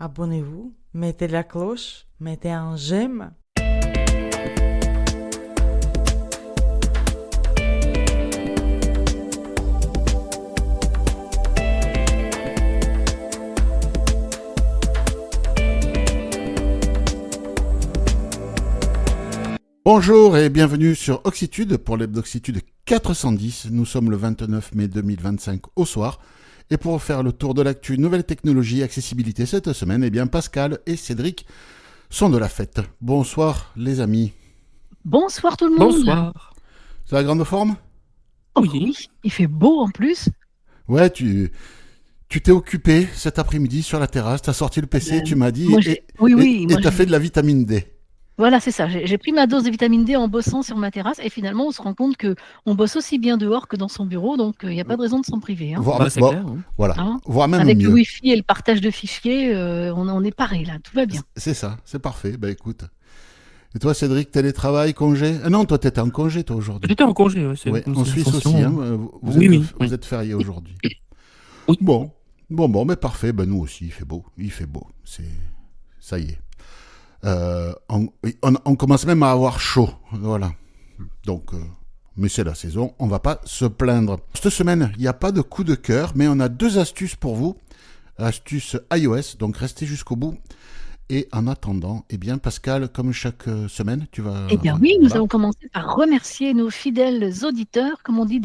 abonnez-vous, mettez la cloche, mettez un j'aime. Bonjour et bienvenue sur Oxitude pour l'Hebdoxitude 410. Nous sommes le 29 mai 2025 au soir. Et pour faire le tour de l'actu nouvelles technologies, accessibilité cette semaine, eh bien Pascal et Cédric sont de la fête. Bonsoir les amis. Bonsoir tout le monde. Bonsoir. C'est la grande forme ? Oh oui, il fait beau en plus. Ouais, tu t'es occupé cet après-midi sur la terrasse, t'as sorti le PC, tu m'as dit, et t'as fait de la vitamine D. Voilà, c'est ça. J'ai pris ma dose de vitamine D en bossant sur ma terrasse et finalement, on se rend compte qu'on bosse aussi bien dehors que dans son bureau, donc il n'y a pas de raison de s'en priver. Hein. C'est clair. Hein. Voilà, Hein, voire même avec mieux. le Wi-Fi et le partage de fichiers, on est paré là, tout va bien. C'est ça, c'est parfait. Bah écoute. Et toi, Cédric, télétravail, congé ? Ah non, toi, t'étais en congé, toi, aujourd'hui. J'étais en congé, ouais. Ouais, en Suisse aussi, hein. Vous êtes férié aujourd'hui. Oui. Bon, mais parfait. Ben, nous aussi, il fait beau. Ça y est. On commence même à avoir chaud, voilà. Donc, mais c'est la saison, on va pas se plaindre. Cette semaine, il n'y a pas de coup de cœur, mais on a 2 astuces pour vous. Astuces iOS, donc restez jusqu'au bout. Et en attendant, eh bien Pascal, comme chaque semaine, tu vas... Eh bien oui, nous allons commencer par remercier nos fidèles auditeurs, comme on dit,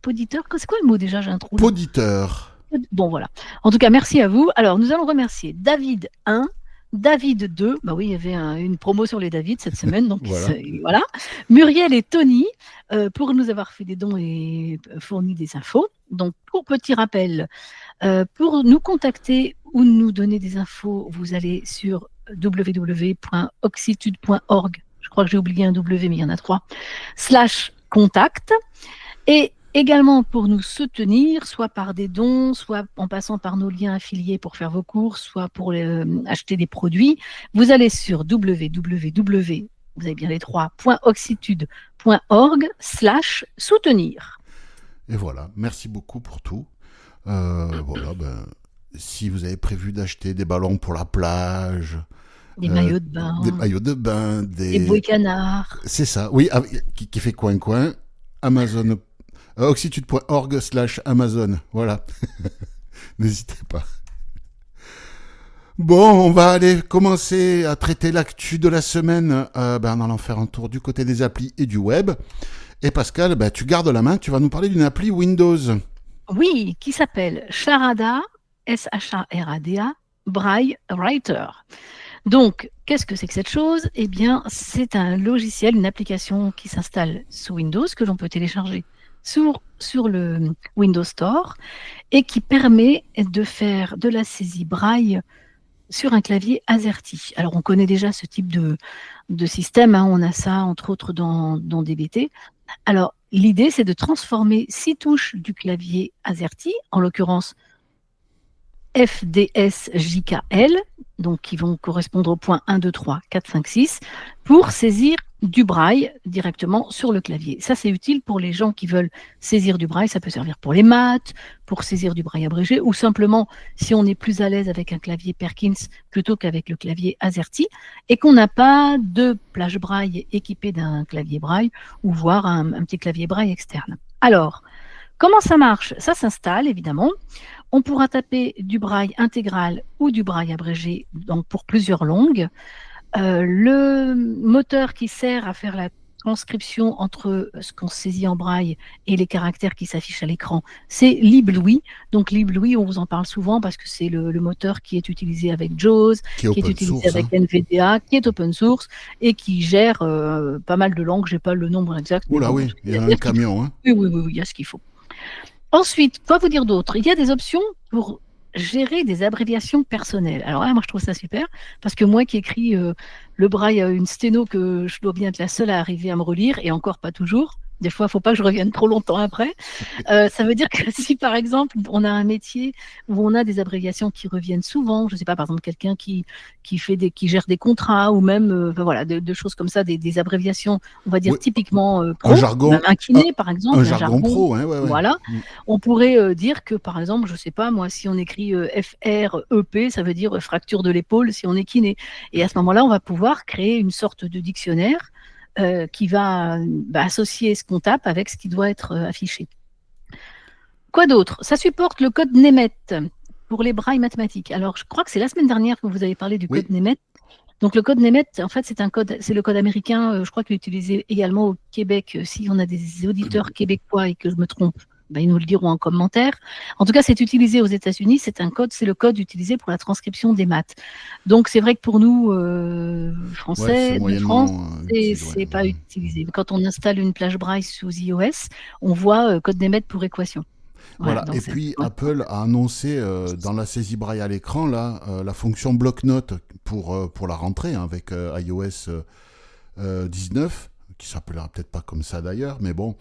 poditeurs. C'est quoi le mot déjà ? J'ai un trou. Poditeur. Bon voilà. En tout cas, merci à vous. Alors, nous allons remercier David 1. David 2, bah oui, il y avait une promo sur les David cette semaine, donc voilà. Muriel et Tony, pour nous avoir fait des dons et fourni des infos. Donc, pour petit rappel, pour nous contacter ou nous donner des infos, vous allez sur www.oxitude.org. Je crois que j'ai oublié un W, mais il y en a 3. /contact. Et également pour nous soutenir, soit par des dons, soit en passant par nos liens affiliés pour faire vos courses, soit pour acheter des produits, vous allez sur www, vous avez bien les 3, .oxitude.org/soutenir. Et voilà, merci beaucoup pour tout. Voilà, si vous avez prévu d'acheter des ballons pour la plage, des maillots de bain, des bouées canards. C'est ça, oui, qui fait coin-coin, Amazon. Oxitude.org/Amazon, voilà. N'hésitez pas. Bon, on va aller commencer à traiter l'actu de la semaine en allant faire un tour du côté des applis et du web. Et Pascal, tu gardes la main, tu vas nous parler d'une appli Windows. Oui, qui s'appelle Charada, Sharada, Braille Writer. Donc, qu'est-ce que c'est que cette chose ? Eh bien, c'est un logiciel, une application qui s'installe sous Windows, que l'on peut télécharger sur le Windows Store et qui permet de faire de la saisie braille sur un clavier AZERTY. Alors, on connaît déjà ce type de système, hein. On a ça, entre autres, dans DBT. Alors, l'idée, c'est de transformer 6 touches du clavier AZERTY, en l'occurrence FDSJKL, donc qui vont correspondre au point 1, 2, 3, 4, 5, 6, pour saisir du braille directement sur le clavier. Ça, c'est utile pour les gens qui veulent saisir du braille. Ça peut servir pour les maths, pour saisir du braille abrégé, ou simplement si on est plus à l'aise avec un clavier Perkins plutôt qu'avec le clavier AZERTY, et qu'on n'a pas de plage braille équipée d'un clavier braille, ou voire un petit clavier braille externe. Alors, comment ça marche ? Ça s'installe, évidemment. On pourra taper du braille intégral ou du braille abrégé, donc pour plusieurs langues. Le moteur qui sert à faire la transcription entre ce qu'on saisit en braille et les caractères qui s'affichent à l'écran, c'est LibLouis. Donc LibLouis, on vous en parle souvent parce que c'est le moteur qui est utilisé avec JAWS, qui est utilisé avec NVDA, qui est open source et qui gère pas mal de langues. J'ai pas le nombre exact. Oula oui, il y a un camion. Hein. Oui, il y a ce qu'il faut. Ensuite, quoi vous dire d'autre ? Il y a des options pour gérer des abréviations personnelles. Alors là, moi, je trouve ça super, parce que moi qui écris le braille à une sténo que je dois bien être la seule à arriver à me relire, et encore pas toujours, Des fois, il ne faut pas que je revienne trop longtemps après. Ça veut dire que si, par exemple, on a un métier où on a des abréviations qui reviennent souvent, je ne sais pas, par exemple, quelqu'un qui gère des contrats ou même voilà, de choses comme ça, des abréviations, on va dire Oui, typiquement un pro, jargon, même un kiné, par un exemple, un jargon jargon. pro, hein, ouais. Voilà. On pourrait dire que, par exemple, je ne sais pas, moi, si on écrit FREP, ça veut dire fracture de l'épaule si on est kiné. Et à ce moment-là, on va pouvoir créer une sorte de dictionnaire qui va associer ce qu'on tape avec ce qui doit être affiché. Quoi d'autre? Ça supporte le code NEMET pour les brailles mathématiques. Alors, je crois que c'est la semaine dernière que vous avez parlé du code NEMET. Donc, le code NEMET, en fait, c'est le code américain. Je crois qu'il est utilisé également au Québec. Si on a des auditeurs québécois et que je me trompe, ils nous le diront en commentaire. En tout cas, c'est utilisé aux États-Unis. C'est le code utilisé pour la transcription des maths. Donc, c'est vrai que pour nous, Français de France, c'est pas utilisé. Quand on installe une plage braille sous iOS, on voit code NEMET pour équation. Voilà. Et puis Apple a annoncé dans la saisie braille à l'écran là la fonction bloc-notes pour la rentrée avec iOS 19, qui s'appellera peut-être pas comme ça d'ailleurs, mais bon,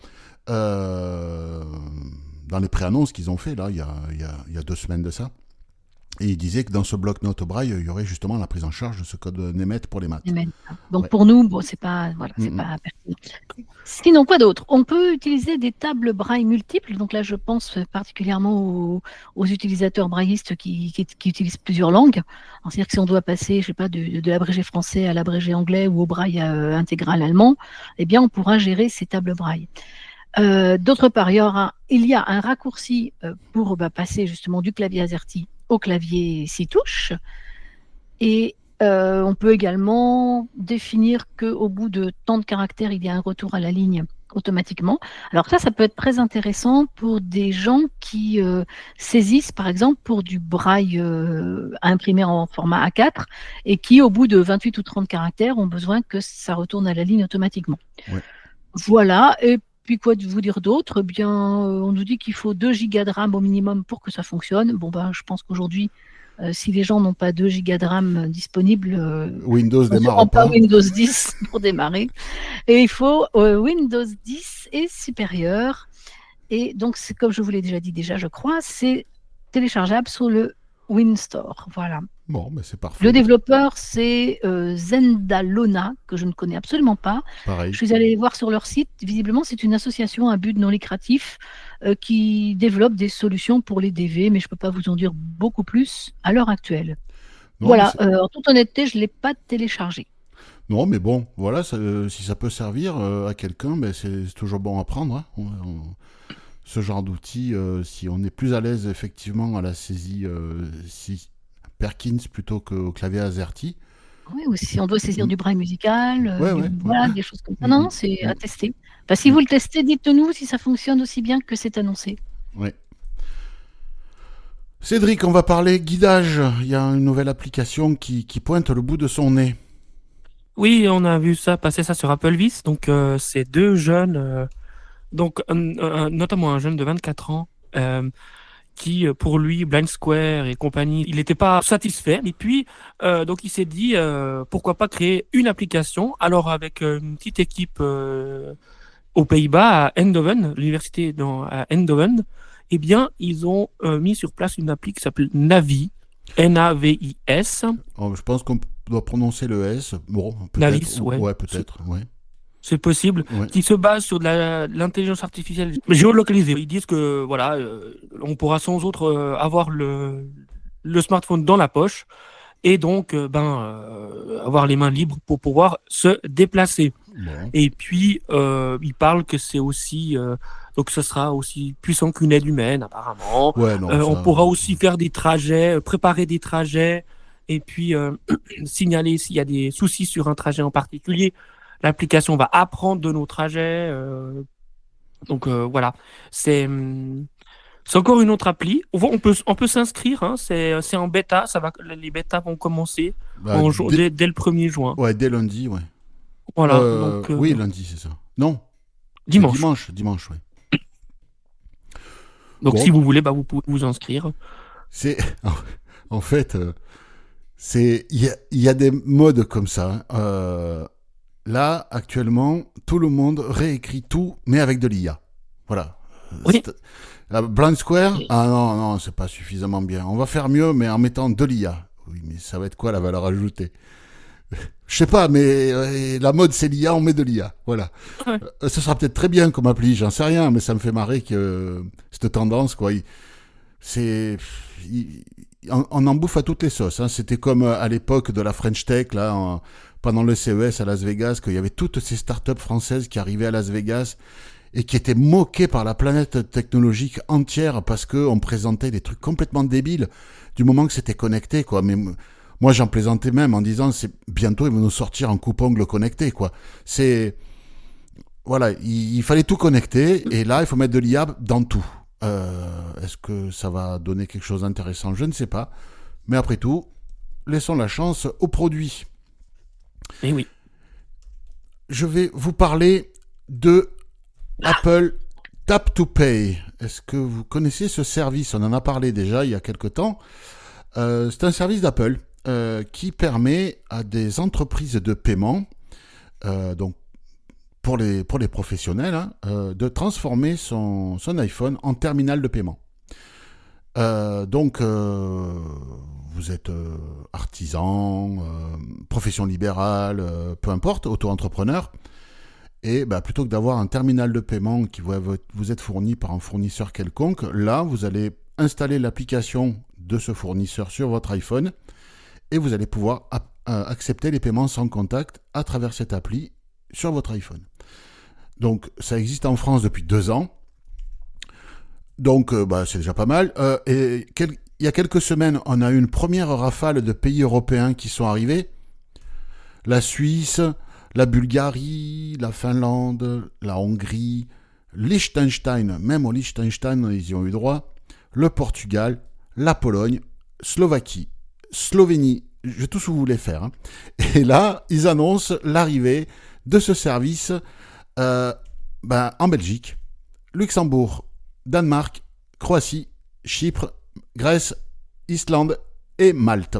dans les pré-annonces qu'ils ont fait là il y a 2 semaines de ça. Et il disait que dans ce bloc-notes braille, il y aurait justement la prise en charge de ce code NEMET pour les maths. Donc pour nous, c'est pas pertinent. Sinon, quoi d'autre? On peut utiliser des tables braille multiples. Donc là, je pense particulièrement aux utilisateurs braillistes qui utilisent plusieurs langues. C'est-à-dire que si on doit passer, je sais pas, de l'abrégé français à l'abrégé anglais ou au braille intégral allemand, eh bien, on pourra gérer ces tables braille. D'autre part, il y a un raccourci pour passer justement du clavier AZERTY au clavier 6 touches. Et on peut également définir qu'au bout de tant de caractères, il y a un retour à la ligne automatiquement. Alors ça peut être très intéressant pour des gens qui saisissent, par exemple, pour du braille imprimé en format A4 et qui, au bout de 28 ou 30 caractères, ont besoin que ça retourne à la ligne automatiquement. Ouais. Voilà. Et puis quoi vous dire d'autre? Bien, on nous dit qu'il faut 2 gigas de RAM au minimum pour que ça fonctionne. Bon, je pense qu'aujourd'hui, si les gens n'ont pas 2 gigas de RAM disponibles, Windows démarre pas Windows 10 pour démarrer. Et il faut Windows 10 et supérieur. Et donc, c'est comme je vous l'ai déjà dit je crois, c'est téléchargeable sur le WinStore. Voilà. Bon, c'est parfait. Le développeur, c'est Zendalona, que je ne connais absolument pas. Pareil. Je suis allée voir sur leur site. Visiblement, c'est une association à but non lucratif qui développe des solutions pour les DV, mais je ne peux pas vous en dire beaucoup plus à l'heure actuelle. Non, voilà, en toute honnêteté, je ne l'ai pas téléchargé. Non, mais bon, voilà, si ça peut servir à quelqu'un, c'est toujours bon à prendre. Hein. Ce genre d'outil, si on est plus à l'aise effectivement à la saisie Perkins plutôt qu'au clavier AZERTY. Oui, ou si on doit saisir du braille musical, des choses comme ça. Non, c'est à tester. Si vous le testez, dites-nous si ça fonctionne aussi bien que c'est annoncé. Oui. Cédric, on va parler guidage. Il y a une nouvelle application qui pointe le bout de son nez. Oui, on a vu passer ça sur Applevis. Donc, c'est 2 jeunes, notamment un jeune de 24 ans, qui, pour lui, Blind Square et compagnie, il n'était pas satisfait. Et puis, donc, il s'est dit, pourquoi pas créer une application. Alors, avec une petite équipe aux Pays-Bas, à Eindhoven, l'université à Eindhoven, eh bien, ils ont mis sur place une appli qui s'appelle Navis, N-A-V-I-S. Oh, je pense qu'on doit prononcer le S. Bon, peut-être. Navis, ouais, peut-être, ouais. C'est possible, qui se base sur de l'intelligence artificielle géolocalisée. Ils disent que voilà, on pourra sans autre avoir le smartphone dans la poche et donc avoir les mains libres pour pouvoir se déplacer. Bon. Et puis ils parlent que c'est aussi donc ce sera aussi puissant qu'une aide humaine apparemment. On pourra aussi faire des trajets, préparer des trajets et puis signaler s'il y a des soucis sur un trajet en particulier. L'application va apprendre de nos trajets. Donc voilà, c'est encore une autre appli. On peut s'inscrire. Hein, c'est en bêta. Les bêtas vont commencer dès le 1er juin. Ouais, dès lundi, ouais. Voilà. Oui, lundi, c'est ça. Non. Dimanche. Dimanche, ouais. Donc si vous voulez, vous pouvez vous inscrire. C'est en fait, il y a des modes comme ça. là, actuellement, tout le monde réécrit tout, mais avec de l'IA. Voilà. Oui. La Blind Square, Oui. ah non, c'est pas suffisamment bien. On va faire mieux, mais en mettant de l'IA. Oui, mais ça va être quoi la valeur ajoutée? Je sais pas, mais la mode c'est l'IA, on met de l'IA. Voilà. Ouais. Ce sera peut-être très bien comme appli, j'en sais rien, mais ça me fait marrer que cette tendance, quoi. On en bouffe à toutes les sauces. Hein. C'était comme à l'époque de la French Tech, là, pendant le CES à Las Vegas, qu'il y avait toutes ces startups françaises qui arrivaient à Las Vegas et qui étaient moquées par la planète technologique entière parce qu'on présentait des trucs complètement débiles du moment que c'était connecté, quoi. Mais moi, j'en plaisantais même en disant, c'est bientôt ils vont nous sortir un coupe-ongle connecté, quoi. Voilà, il fallait tout connecter et là, il faut mettre de l'IA dans tout. Est-ce que ça va donner quelque chose d'intéressant? Je ne sais pas. Mais après tout, laissons la chance au produit. Et oui. Je vais vous parler de Apple Tap to Pay. Est-ce que vous connaissez ce service? On en a parlé déjà il y a quelque temps. C'est un service d'Apple qui permet à des entreprises de paiement, donc pour les professionnels, hein, de transformer son iPhone en terminal de paiement. Donc, vous êtes artisan, profession libérale, peu importe, auto-entrepreneur, et plutôt que d'avoir un terminal de paiement qui vous est fourni par un fournisseur quelconque, là, vous allez installer l'application de ce fournisseur sur votre iPhone et vous allez pouvoir accepter les paiements sans contact à travers cette appli sur votre iPhone. Donc, ça existe en France depuis 2 ans. Donc, c'est déjà pas mal. Il y a quelques semaines, on a eu une première rafale de pays européens qui sont arrivés. La Suisse, la Bulgarie, la Finlande, la Hongrie, Liechtenstein, même au Liechtenstein, ils y ont eu droit, le Portugal, la Pologne, Slovaquie, Slovénie, je tout ce que vous voulez faire. Hein. Et là, ils annoncent l'arrivée de ce service en Belgique, Luxembourg, Danemark, Croatie, Chypre, Grèce, Islande et Malte.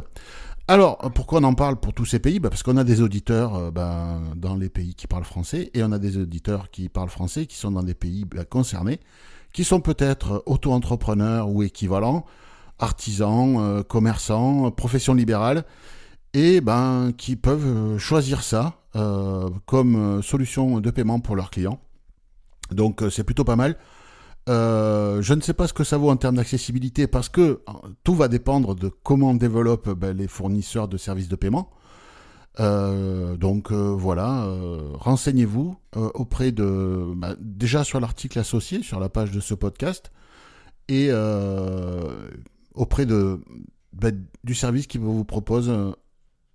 Alors, pourquoi on en parle pour tous ces pays? Parce qu'on a des auditeurs dans les pays qui parlent français et on a des auditeurs qui parlent français qui sont dans des pays concernés, qui sont peut-être auto-entrepreneurs ou équivalents, artisans, commerçants, professions libérales, et qui peuvent choisir ça comme solution de paiement pour leurs clients. Donc, c'est plutôt pas mal. Je ne sais pas ce que ça vaut en termes d'accessibilité parce que tout va dépendre de comment développent les fournisseurs de services de paiement. Voilà, renseignez-vous auprès de déjà sur l'article associé sur la page de ce podcast et auprès du service qui vous propose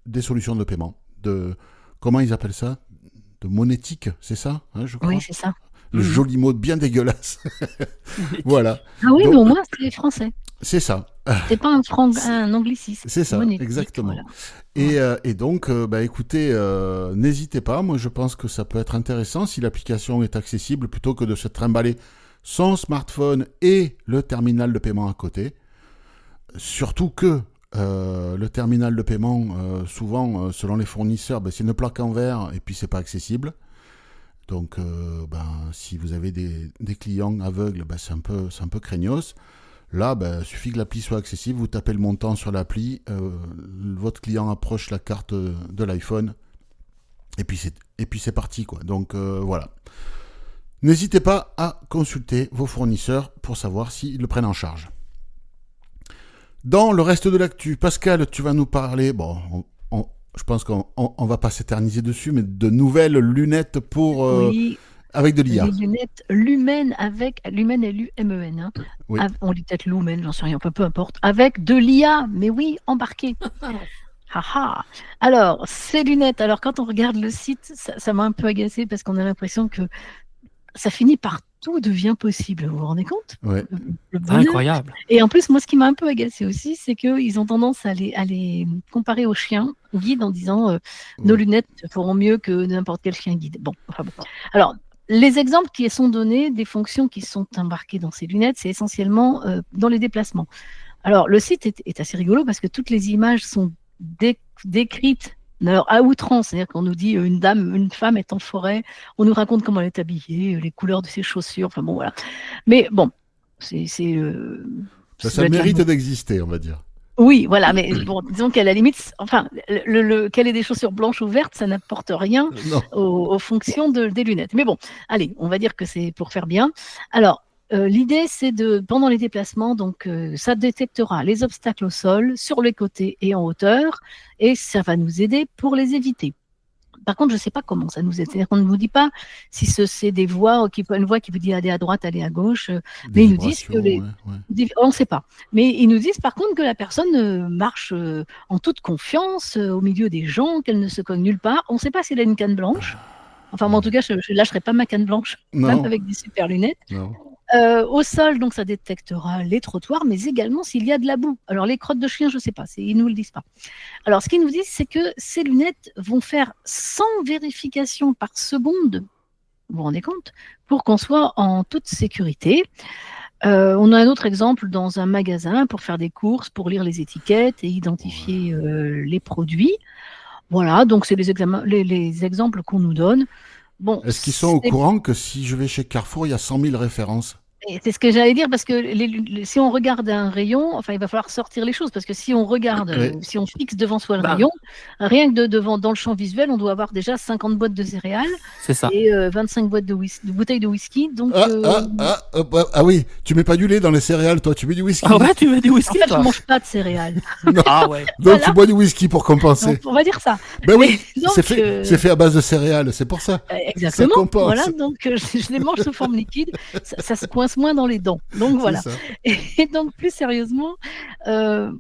des solutions de paiement. Comment ils appellent ça? De monétique, c'est ça, hein, je crois. Oui, c'est ça. Le joli mot bien dégueulasse. Voilà. Ah oui, Donc, mais au moins, c'est français. C'est ça. C'est pas un anglicisme. C'est ça, Monétique, exactement. voilà. Et donc, écoutez, n'hésitez pas. Moi, je pense que ça peut être intéressant si l'application est accessible plutôt que de se trimballer son smartphone et le terminal de paiement à côté. Surtout que le terminal de paiement, souvent, selon les fournisseurs, c'est une plaque en verre et puis c'est pas accessible. Donc, si vous avez des clients aveugles, c'est un peu craignos. Là, il suffit que l'appli soit accessible, vous tapez le montant sur l'appli, votre client approche la carte de l'iPhone, et puis c'est parti, quoi. Donc, voilà. N'hésitez pas à consulter vos fournisseurs pour savoir s'ils le prennent en charge. Dans le reste de l'actu, Pascal, tu vas nous parler, je pense qu'on va pas s'éterniser dessus, mais de nouvelles lunettes Oui, avec de l'IA. les lunettes Lumen avec Lumen Lumen. Hein. Oui. On dit peut-être Lumen, j'en sais rien, peu importe. Avec de l'IA, mais oui, embarqué. Haha. Alors, ces lunettes, quand on regarde le site, ça m'a un peu agacé parce qu'on a l'impression que ça finit par tout devient possible. Vous vous rendez compte? Ouais. Le bonheur. Incroyable. Et en plus, moi, ce qui m'a un peu agacé aussi, c'est qu'ils ont tendance à les comparer aux chiens guides en disant nos lunettes feront mieux que n'importe quel chien guide. Bon. Alors, les exemples qui sont donnés des fonctions qui sont embarquées dans ces lunettes, c'est essentiellement dans les déplacements. Alors, le site est assez rigolo parce que toutes les images sont décrites Alors, à outrance, c'est-à-dire qu'on nous dit une femme est en forêt, on nous raconte comment elle est habillée, les couleurs de ses chaussures, enfin bon, voilà. Mais bon, c'est, Ça, ça doit ça être la mérite mode. d'exister, on va dire. Oui, voilà, mais bon, disons qu'à la limite, enfin, qu'elle ait des chaussures blanches ou vertes, ça n'apporte rien Non. aux fonctions des lunettes. Mais bon, allez, on va dire que c'est pour faire bien. Alors, l'idée, c'est pendant les déplacements, donc ça détectera les obstacles au sol, sur les côtés et en hauteur, et ça va nous aider pour les éviter. Par contre, je ne sais pas comment ça nous aide. C'est-à-dire qu'on ne vous dit pas si c'est des voix, une voix qui vous dit aller à droite, aller à gauche, Des mais ils nous disent que vibrations, ouais. on ne sait pas. Mais ils nous disent par contre que la personne marche en toute confiance au milieu des gens, qu'elle ne se cogne nulle part. On ne sait pas s'il a une canne blanche. Enfin, moi, en tout cas, je ne lâcherai pas ma canne blanche, même Non, avec des super lunettes. non. Au sol, donc ça détectera les trottoirs, mais également s'il y a de la boue. Alors les crottes de chien, je ne sais pas, ils ne nous le disent pas. Alors ce qu'ils nous disent, c'est que ces lunettes vont faire 100 vérifications par seconde, vous vous rendez compte, pour qu'on soit en toute sécurité. On a un autre exemple dans un magasin pour faire des courses, pour lire les étiquettes et identifier les produits. Voilà, donc c'est les exemples qu'on nous donne. Bon, Est-ce qu'ils sont au courant que si je vais chez Carrefour, il y a 100 000 références? et c'est ce que j'allais dire parce que si on regarde un rayon, enfin, il va falloir sortir les choses parce que si on regarde, Oui. si on fixe devant soi le Bah. rayon, rien que devant, dans le champ visuel, on doit avoir déjà 50 boîtes de céréales C'est ça. et 25 boîtes de bouteilles de whisky. Donc, Ah oui, tu mets pas du lait dans les céréales, toi, tu mets du whisky. Ah ouais, tu veux du en whisky, fait, je toi? ne mange pas de céréales. Ah ouais. Donc Voilà. tu bois du whisky pour compenser. Donc, on va dire ça. Ben oui, Mais donc, c'est fait à base de céréales, c'est pour ça. exactement. Ça compense. Voilà, donc je les mange sous forme liquide. Ça se coince moins dans les dents. Donc voilà. C'est ça. Et donc, plus sérieusement,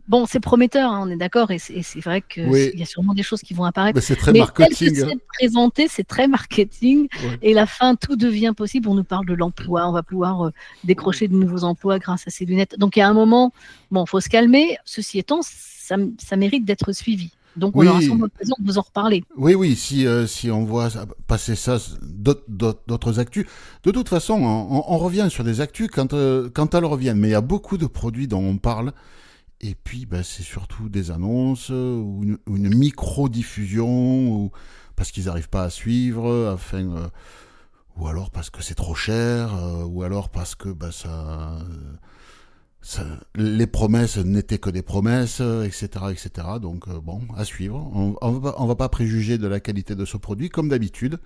bon, c'est prometteur, hein, on est d'accord, et c'est vrai qu'il Oui. y a sûrement des choses qui vont apparaître. Mais c'est très Mais marketing. tel que c'est présenté, c'est très marketing. Ouais. Et la fin, tout devient possible. On nous parle de l'emploi. On va pouvoir décrocher de nouveaux emplois grâce à ces lunettes. Donc, il y a un moment, bon, il faut se calmer. Ceci étant, ça mérite d'être suivi. Donc, on Oui. aura sûrement l'occasion de vous en reparler. Oui, si on voit passer ça, d'autres actus. De toute façon, on revient sur des actus quand elles reviennent. Mais il y a beaucoup de produits dont on parle. Et puis, ben, c'est surtout des annonces ou une micro-diffusion, ou parce qu'ils n'arrivent pas à suivre, ou alors parce que c'est trop cher, ou alors parce que ben, les promesses n'étaient que des promesses, etc., etc. Donc bon, à suivre. On va pas préjuger de la qualité de ce produit, comme d'habitude.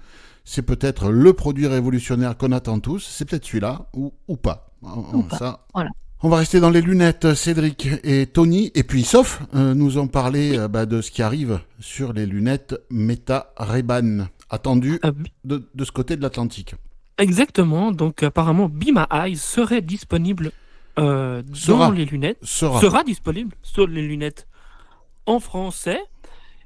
C'est peut-être le produit révolutionnaire qu'on attend tous. C'est peut-être celui-là ou pas. Ou pas. Ça, Voilà. on va rester dans les lunettes. Cédric et Tony, et puis Soph, nous ont parlé de ce qui arrive sur les lunettes Meta Ray-Ban, attendues de ce côté de l'Atlantique. Exactement. Donc apparemment, Be My Eyes serait disponible dans les lunettes. Sera disponible sur les lunettes en français,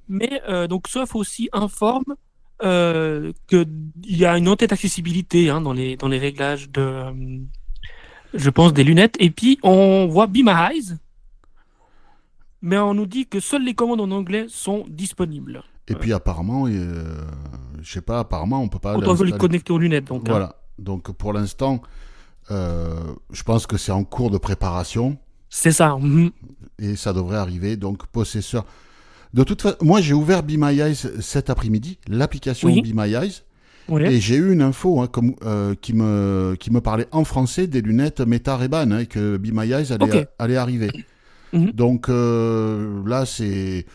mais donc Soph aussi informe qu'il y a une entête accessibilité dans les réglages je pense des lunettes, et puis on voit Be My Eyes, mais on nous dit que seules les commandes en anglais sont disponibles. Et puis apparemment, je sais pas, apparemment on peut pas. On doit les connecter aux lunettes, donc. Voilà. Donc pour l'instant, je pense que c'est en cours de préparation. C'est ça. Et ça devrait arriver. Donc possesseur. De toute façon, moi j'ai ouvert Be My Eyes cet après-midi, l'application Be My Eyes. Oui. Et j'ai eu une info qui me parlait en français des lunettes Meta Ray-Ban, que Be My Eyes allait arriver. Donc là, c'est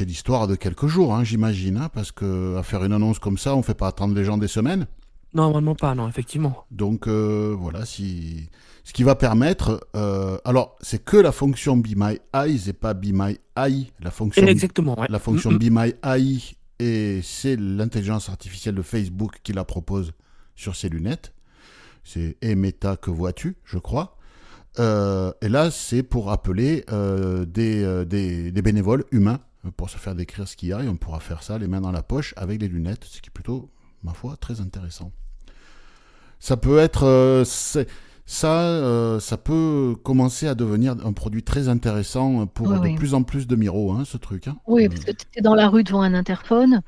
l'histoire de quelques jours, j'imagine, parce que à faire une annonce comme ça, on fait pas attendre les gens des semaines. Normalement pas, non, effectivement. Donc voilà, ce qui va permettre... alors, c'est que la fonction Be My Eyes et pas Be My Eye. Exactement, ouais. La fonction Be My Eye, et c'est l'intelligence artificielle de Facebook qui la propose sur ses lunettes. C'est « Et Meta, que vois-tu ?» je crois. Et là, c'est pour appeler des bénévoles humains pour se faire décrire ce qu'il y a, et on pourra faire ça les mains dans la poche avec les lunettes, ce qui est plutôt, ma foi, très intéressant. Ça peut être... ça peut commencer à devenir un produit très intéressant pour de plus en plus de Miro, ce truc. Oui, parce que tu es dans la rue devant un interphone,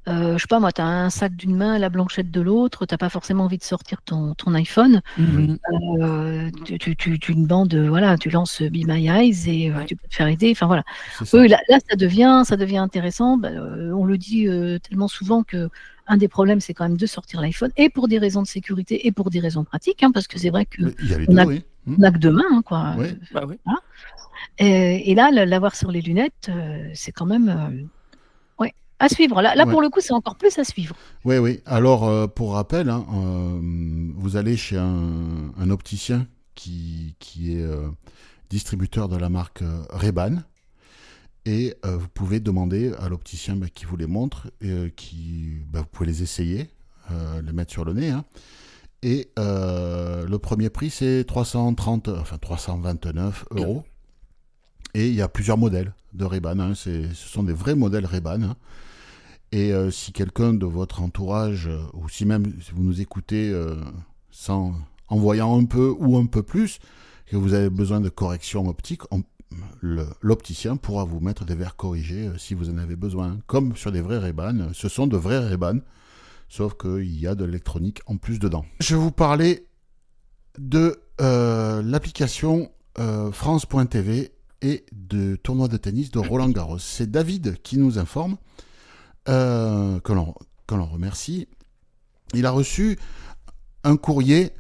je sais pas moi, tu as un sac d'une main, la blanchette de l'autre, tu n'as pas forcément envie de sortir ton iPhone. Mhm. Tu une bande, voilà, tu lances Be My Eyes et Ouais. tu peux te faire aider. Enfin voilà. C'est ça. Oui, là, ça devient intéressant. On le dit tellement souvent que un des problèmes, c'est quand même de sortir l'iPhone, et pour des raisons de sécurité et pour des raisons pratiques, hein, parce que c'est vrai Oui, il y a les qu'on deux, a, oui. on a que deux mains, hein, quoi. Oui. Bah oui. Voilà. Et là, l'avoir sur les lunettes, c'est quand même ouais, à suivre. Là, Ouais. pour le coup, c'est encore plus à suivre. Oui, oui. Alors, pour rappel, hein, vous allez chez un opticien qui est distributeur de la marque Ray-Ban, et vous pouvez demander à l'opticien qui vous les montre, vous pouvez les essayer, les mettre sur le nez, hein. Et le premier prix, c'est 329 €. Et il y a plusieurs modèles de Ray-Ban, hein. Ce sont des vrais modèles Ray-Ban, hein. Et si quelqu'un de votre entourage, ou si même si vous nous écoutez en voyant un peu ou un peu plus, que vous avez besoin de correction optique, l'opticien pourra vous mettre des verres corrigés si vous en avez besoin. Comme sur des vrais Ray-Ban, ce sont de vrais Ray-Ban, sauf qu'il y a de l'électronique en plus dedans. Je vais vous parler de l'application France.tv et de tournoi de tennis de Roland Garros. C'est David qui nous informe, que l'on remercie. Il a reçu un courrier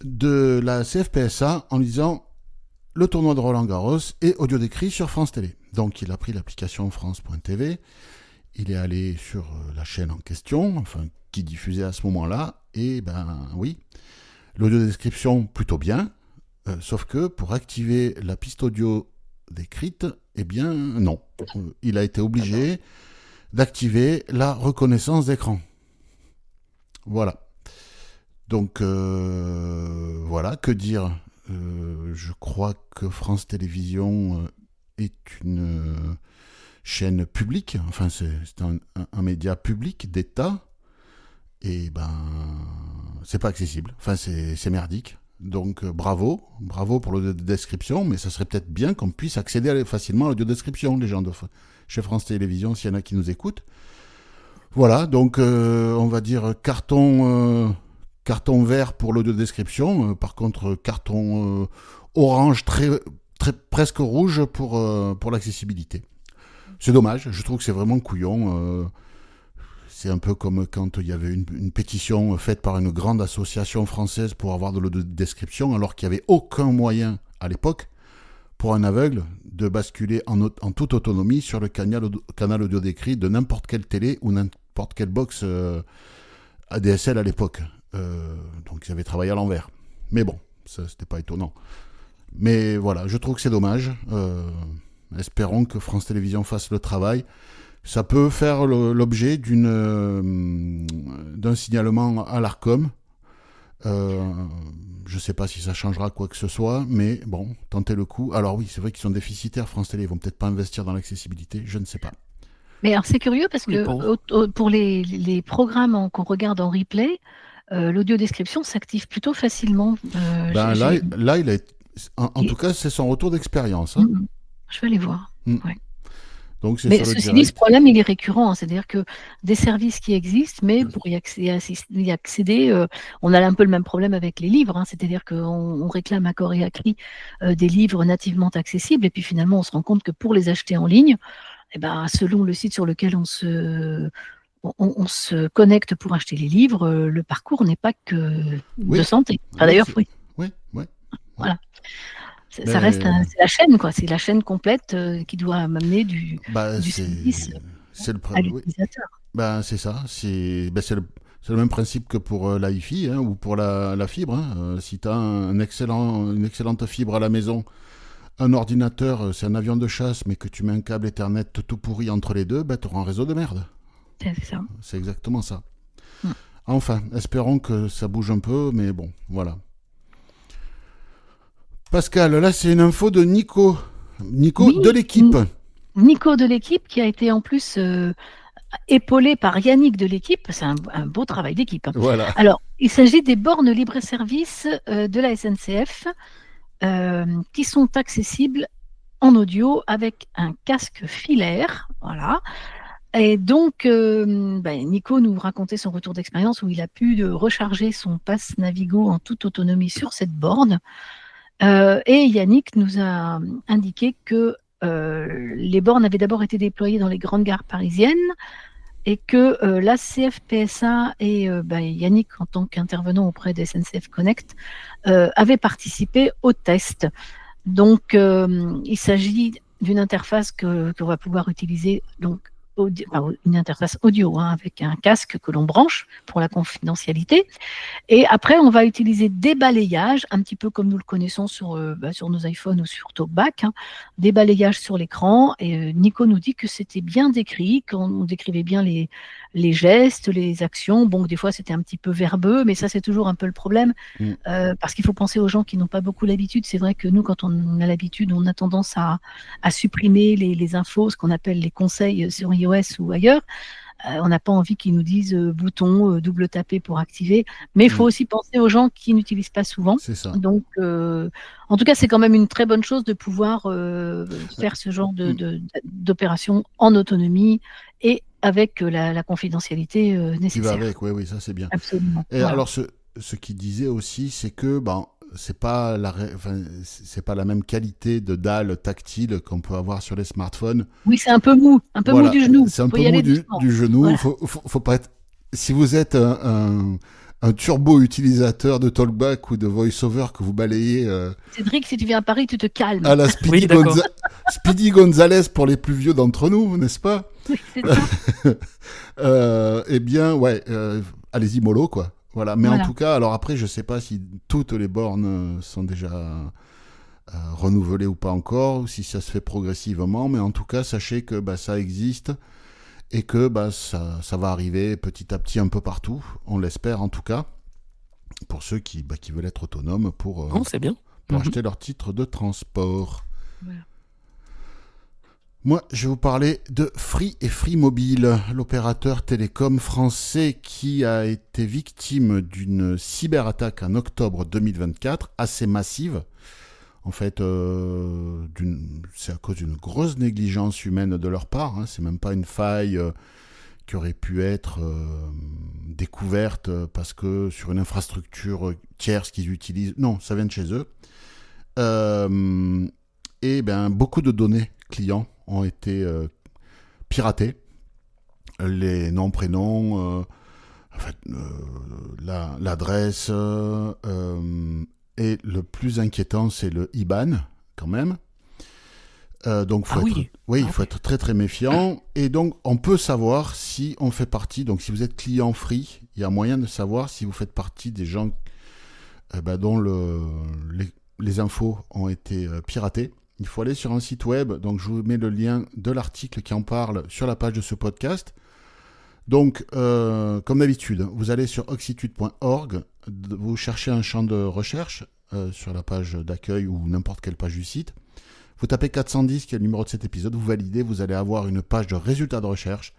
de la CFPSA en lui disant: le tournoi de Roland Garros est audio décrit sur France Télé. Donc il a pris l'application France.tv, il est allé sur la chaîne en question, enfin qui diffusait à ce moment-là, et ben oui, l'audio description plutôt bien, sauf que pour activer la piste audio décrite, eh bien non. Il a été obligé d'activer la reconnaissance d'écran. Voilà. Donc voilà, que dire. Je crois que France Télévisions est une chaîne publique, enfin c'est un média public d'État, et ben c'est pas accessible, enfin c'est merdique. Donc bravo pour l'audio-description, mais ça serait peut-être bien qu'on puisse accéder facilement à l'audio-description, les gens de chez France Télévisions, s'il y en a qui nous écoutent. Voilà, donc on va dire carton vert pour l'audio-description, par contre carton orange presque rouge pour l'accessibilité. C'est dommage, je trouve que c'est vraiment couillon. C'est un peu comme quand il y avait une pétition faite par une grande association française pour avoir de l'audio-description, alors qu'il n'y avait aucun moyen à l'époque pour un aveugle de basculer en toute autonomie sur le canal audio décrit de n'importe quelle télé ou n'importe quelle box ADSL à l'époque. Donc ils avaient travaillé à l'envers. Mais bon, ça c'était pas étonnant. Mais voilà, je trouve que c'est dommage. Espérons que France Télévisions fasse le travail. Ça peut faire l'objet d'un signalement à l'Arcom. Je ne sais pas si ça changera quoi que ce soit, mais bon, tentez le coup. Alors oui, c'est vrai qu'ils sont déficitaires, France Télé, ils vont peut-être pas investir dans l'accessibilité, je ne sais pas. Mais alors c'est curieux parce que pour les programmes qu'on regarde en replay, l'audio description s'active plutôt facilement. Là, il a en tout cas, c'est son retour d'expérience. Hein. Je vais aller voir. Ouais. Donc, mais ceci dit, ce problème, il est récurrent. Hein. C'est-à-dire que des services qui existent, mais pour y accéder, on a un peu le même problème avec les livres. Hein. C'est-à-dire qu'on réclame à corps et à cri des livres nativement accessibles, et puis finalement, on se rend compte que pour les acheter en ligne, eh ben, selon le site sur lequel on se connecte pour acheter les livres, le parcours n'est pas que de santé. Enfin, d'ailleurs, oui. Voilà. Ça reste c'est la chaîne, quoi. C'est la chaîne complète qui doit m'amener du service à l'utilisateur. C'est ça. C'est le même principe que pour l'Hi-Fi ou pour la fibre. Hein. Si tu as une excellente fibre à la maison, un ordinateur, c'est un avion de chasse, mais que tu mets un câble Ethernet tout pourri entre les deux, tu auras un réseau de merde. C'est ça. C'est exactement ça. Enfin, espérons que ça bouge un peu, mais bon, voilà. Pascal, là c'est une info de Nico. Nico de l'équipe. Nico de l'équipe qui a été en plus épaulé par Yannick de l'équipe. C'est un beau travail d'équipe. Hein. Voilà. Alors, il s'agit des bornes libre-service de la SNCF qui sont accessibles en audio avec un casque filaire. Voilà. Et donc, Nico nous racontait son retour d'expérience où il a pu recharger son pass Navigo en toute autonomie sur cette borne. Et Yannick nous a indiqué que les bornes avaient d'abord été déployées dans les grandes gares parisiennes et que la CFPSA et Yannick, en tant qu'intervenant auprès de SNCF Connect, avaient participé au test. Donc, il s'agit d'une interface qu'on va pouvoir utiliser, donc une interface audio avec un casque que l'on branche pour la confidentialité. Et après, on va utiliser des balayages, un petit peu comme nous le connaissons sur nos iPhones ou sur TalkBack, des balayages sur l'écran. Et Nico nous dit que c'était bien décrit, qu'on décrivait bien les gestes, les actions. Bon, des fois, c'était un petit peu verbeux, mais ça, c'est toujours un peu le problème, parce qu'il faut penser aux gens qui n'ont pas beaucoup l'habitude. C'est vrai que nous, quand on a l'habitude, on a tendance à supprimer les infos, ce qu'on appelle les conseils sur iOS ou ailleurs. On n'a pas envie qu'ils nous disent bouton, double taper pour activer. Mais il faut aussi penser aux gens qui n'utilisent pas souvent. C'est ça. Donc, en tout cas, c'est quand même une très bonne chose de pouvoir faire ce genre d'opération en autonomie et avec la confidentialité nécessaire. Qui va avec, oui, ça c'est bien. Absolument. Et alors, ce qu'il disait aussi, c'est que c'est pas la même qualité de dalle tactile qu'on peut avoir sur les smartphones. Oui, c'est un peu mou du genou. C'est un peu mou du genou. Voilà. Faut pas être. Si vous êtes un turbo utilisateur de TalkBack ou de VoiceOver que vous balayez. Cédric, si tu viens à Paris, tu te calmes. À la Speedy Gonzalez pour les plus vieux d'entre nous, n'est-ce pas? Oui, c'est ça. Eh bien, ouais, allez-y mollo, quoi. Voilà. Mais Voilà. en tout cas, alors après, je sais pas si toutes les bornes sont déjà renouvelées ou pas encore, ou si ça se fait progressivement, mais en tout cas, sachez que ça existe et que ça va arriver petit à petit un peu partout, on l'espère en tout cas, pour ceux qui veulent être autonomes pour c'est bien. acheter leur titre de transport. Voilà. Moi, je vais vous parler de Free et Free Mobile, l'opérateur télécom français qui a été victime d'une cyberattaque en octobre 2024, assez massive. En fait, c'est à cause d'une grosse négligence humaine de leur part. C'est même pas une faille qui aurait pu être découverte parce que sur une infrastructure tierce qu'ils utilisent. Non, ça vient de chez eux. Et beaucoup de données clients ont été piratées. Les noms, prénoms, l'adresse, et le plus inquiétant, c'est le IBAN, quand même. Donc, il faut être très, très méfiant. Et donc, on peut savoir si on fait partie... Donc, si vous êtes client Free, il y a moyen de savoir si vous faites partie des gens dont les infos ont été piratées. Il faut aller sur un site web, donc je vous mets le lien de l'article qui en parle sur la page de ce podcast. Donc, comme d'habitude, vous allez sur oxitude.org, vous cherchez un champ de recherche sur la page d'accueil ou n'importe quelle page du site. Vous tapez 410, qui est le numéro de cet épisode, vous validez, vous allez avoir une page de résultats de recherche.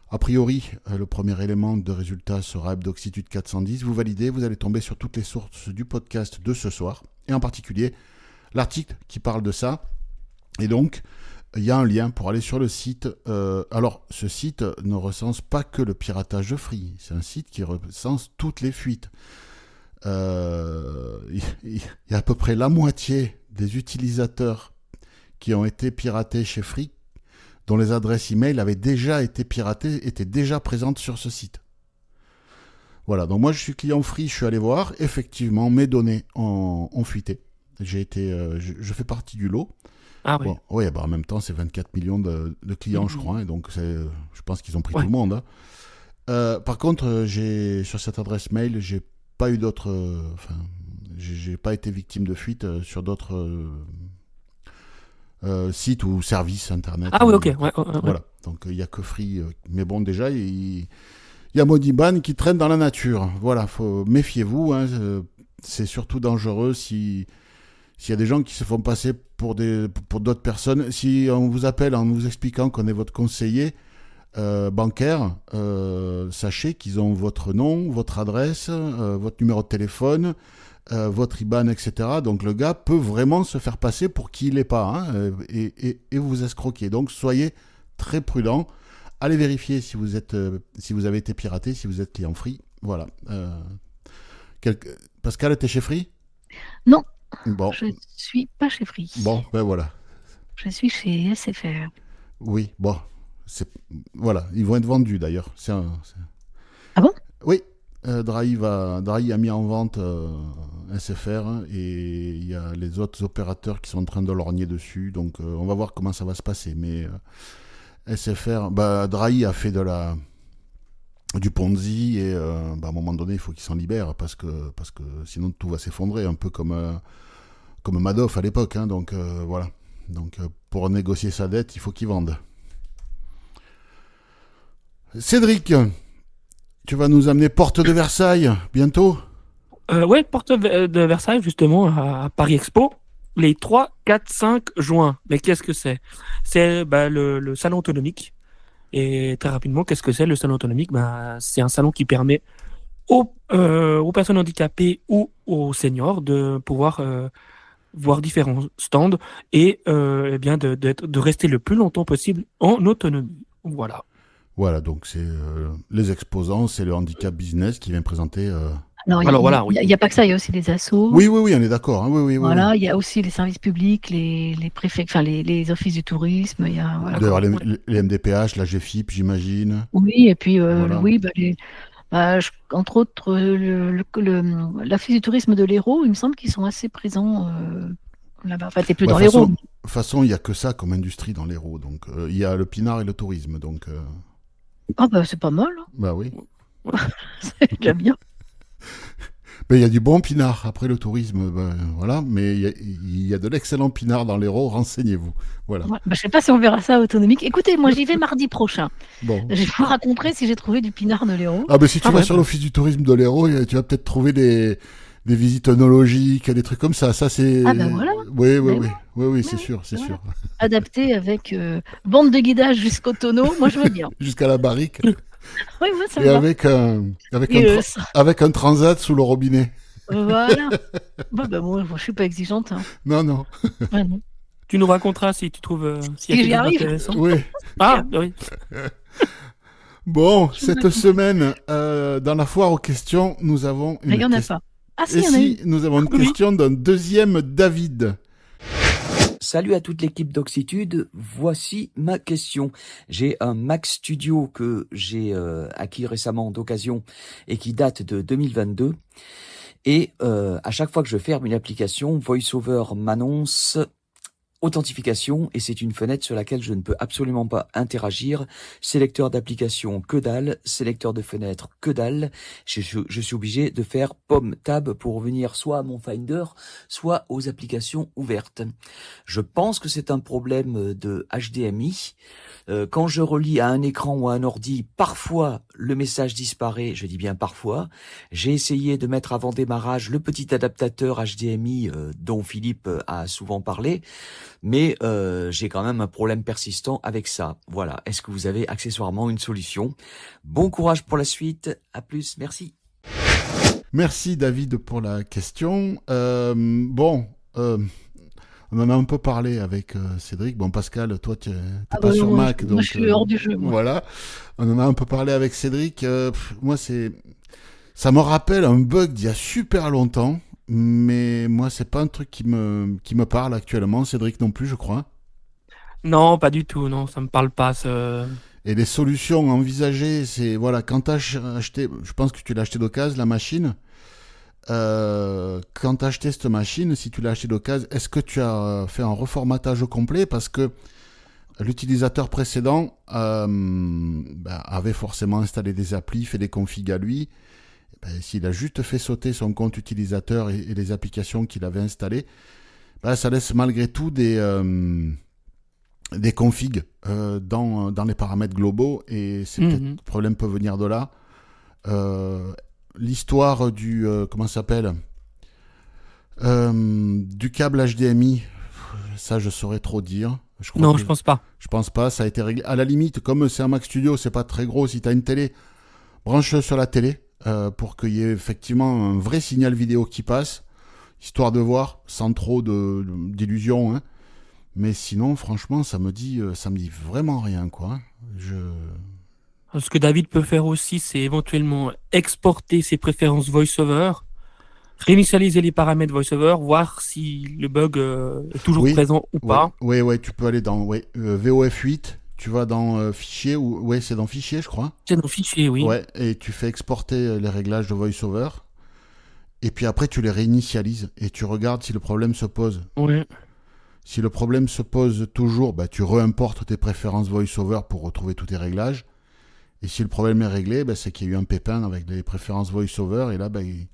A priori, le premier élément de résultat sera Hebdoxitude 410. Vous validez, vous allez tomber sur toutes les sources du podcast de ce soir, et en particulier l'article qui parle de ça. Et donc, il y a un lien pour aller sur le site. Alors, ce site ne recense pas que le piratage de Free. C'est un site qui recense toutes les fuites. Il y a à peu près la moitié des utilisateurs qui ont été piratés chez Free, dont les adresses e-mail avaient déjà été piratées, étaient déjà présentes sur ce site. Voilà, donc moi je suis client Free, je suis allé voir, effectivement mes données ont fuité. Je fais partie du lot. Ah oui. Bon, oui, en même temps c'est 24 millions de clients, je crois, et donc je pense qu'ils ont pris tout le monde. Par contre, sur cette adresse mail, j'ai pas eu d'autres... j'ai pas été victime de fuite sur d'autres... sites ou services internet. Ah oui, ok. Ouais. Voilà, donc il n'y a que Free. Mais bon, déjà, il y a Modiban qui traîne dans la nature. Voilà, méfiez-vous. C'est surtout dangereux s'il y a des gens qui se font passer pour d'autres personnes. Si on vous appelle en vous expliquant qu'on est votre conseiller bancaire, sachez qu'ils ont votre nom, votre adresse, votre numéro de téléphone, votre IBAN, etc. Donc le gars peut vraiment se faire passer pour qui il n'est pas, et vous escroquer. Donc soyez très prudents. allez vérifier si vous avez été piraté, si vous êtes client Free. Voilà. Pascal, t'es chez Free? Non, Bon, je suis pas chez Free. bon, ben voilà. Je suis chez SFR. Oui, bon, voilà, ils vont être vendus d'ailleurs. Ah bon? Oui, Drahi a mis en vente SFR et il y a les autres opérateurs qui sont en train de lorgner dessus. Donc on va voir comment ça va se passer. Mais SFR, Drahi a fait du Ponzi et à un moment donné il faut qu'il s'en libère parce que sinon tout va s'effondrer, un peu comme Madoff à l'époque. Hein, donc voilà. Donc pour négocier sa dette, il faut qu'il vende. Cédric, tu vas nous amener Porte de Versailles bientôt? Ouais, porte de Versailles, justement, à Paris Expo, les 3, 4, 5 juin. Mais qu'est-ce que c'est? C'est le salon autonomique. Et très rapidement, qu'est-ce que c'est le salon autonomique? C'est un salon qui permet aux personnes handicapées ou aux seniors de pouvoir voir différents stands et de rester le plus longtemps possible en autonomie. Voilà. Voilà, donc c'est les exposants, c'est le handicap business qui vient présenter. Alors, voilà, il n'y a pas que ça, il y a aussi les assos. Oui, on est d'accord. Hein, oui. Voilà, il y a aussi les services publics, les préfets, enfin les offices du tourisme. Il y a, voilà, D'ailleurs, les MDPH, la GFIP, j'imagine. Oui, et puis Voilà. oui, entre autres, l'office du tourisme de l'Hérault, il me semble qu'ils sont assez présents là-bas. Enfin, t'es plus dans l'Hérault. De toute façon, il n'y a que ça comme industrie dans l'Hérault. Donc, il y a le pinard et le tourisme. Donc, Ah c'est pas mal. Hein. bah oui. C'est déjà bien. Mais il y a du bon pinard. Après le tourisme, voilà. Mais il y a de l'excellent pinard dans l'Hérault. Renseignez-vous. Voilà. Ouais, je sais pas si on verra ça autonomique. Écoutez, moi j'y vais mardi prochain. Bon. Je vous raconterai si j'ai trouvé du pinard de l'Hérault. Ah ben si tu vas sur l'office du tourisme de l'Hérault, tu vas peut-être trouver des visites œnologiques, des trucs comme ça. Ça c'est. Ah ben voilà. Oui, c'est sûr, c'est sûr. Adapté avec bande de guidage jusqu'au tonneau, moi je veux bien. Jusqu'à la barrique. Oui, moi ça Et va. avec un transat sous le robinet. Voilà. Moi je suis pas exigeante. Hein. Non. Ouais, non. Tu nous raconteras si tu trouves s'il y a Si j'y quelque chose arrive. d'intéressant. Oui. Ah, oui. Bon, cette semaine, dans la foire aux questions, nous avons une Il n'y en a question. pas. Ah si, Et il y en a si, une. nous avons une question d'un deuxième David. Salut à toute l'équipe d'Oxitude, voici ma question. J'ai un Mac Studio que j'ai acquis récemment d'occasion et qui date de 2022. Et à chaque fois que je ferme une application, VoiceOver m'annonce authentification et c'est une fenêtre sur laquelle je ne peux absolument pas interagir. Sélecteur d'application, que dalle. Sélecteur de fenêtre, que dalle. Je suis obligé de faire Pomme Tab pour revenir soit à mon Finder, soit aux applications ouvertes. Je pense que c'est un problème de HDMI. Quand je relis à un écran ou à un ordi, parfois le message disparaît, je dis bien parfois. J'ai essayé de mettre avant démarrage le petit adaptateur HDMI dont Philippe a souvent parlé, mais j'ai quand même un problème persistant avec ça. Voilà, est-ce que vous avez accessoirement une solution? Bon courage pour la suite, à plus, merci. Merci David pour la question. On en a un peu parlé avec Cédric. Bon, Pascal, toi, tu n'es pas sur Mac. Moi, je suis hors du jeu. Moi. Voilà. On en a un peu parlé avec Cédric. Moi, ça me rappelle un bug d'il y a super longtemps. Mais moi, c'est pas un truc qui me parle actuellement. Cédric non plus, je crois. Non, pas du tout. Non, ça me parle pas. Et les solutions envisagées, c'est, voilà, quand tu as acheté, je pense que tu l'as acheté d'occasion, la machine. Quand tu as acheté cette machine, si tu l'as acheté d'occasion, est-ce que tu as fait un reformatage complet? Parce que l'utilisateur précédent avait forcément installé des applis, fait des configs à lui. S'il a juste fait sauter son compte utilisateur et les applications qu'il avait installées, ça laisse malgré tout des configs dans les paramètres globaux. Et le problème peut venir de là. L'histoire du comment ça s'appelle du câble HDMI, ça je saurais trop dire. Je pense pas. Je pense pas. Ça a été réglé. À la limite, comme c'est un Mac Studio, c'est pas très gros. Si tu as une télé, branche sur la télé pour qu'il y ait effectivement un vrai signal vidéo qui passe, histoire de voir sans trop d'illusions. Hein. Mais sinon, franchement, ça me dit vraiment rien, quoi. Ce que David peut faire aussi, c'est éventuellement exporter ses préférences VoiceOver, réinitialiser les paramètres VoiceOver, voir si le bug est toujours Oui, présent ou pas. ouais, tu peux aller dans VOF8, tu vas dans fichier, ou ouais, c'est dans fichier, je crois. C'est dans fichier, oui. Ouais, et tu fais exporter les réglages de VoiceOver, et puis après tu les réinitialises, et tu regardes si le problème se pose. Ouais. Si le problème se pose toujours, bah, tu réimportes tes préférences VoiceOver pour retrouver tous tes réglages. Et si le problème est réglé, bah, c'est qu'il y a eu un pépin avec les préférences VoiceOver, et là, bah, il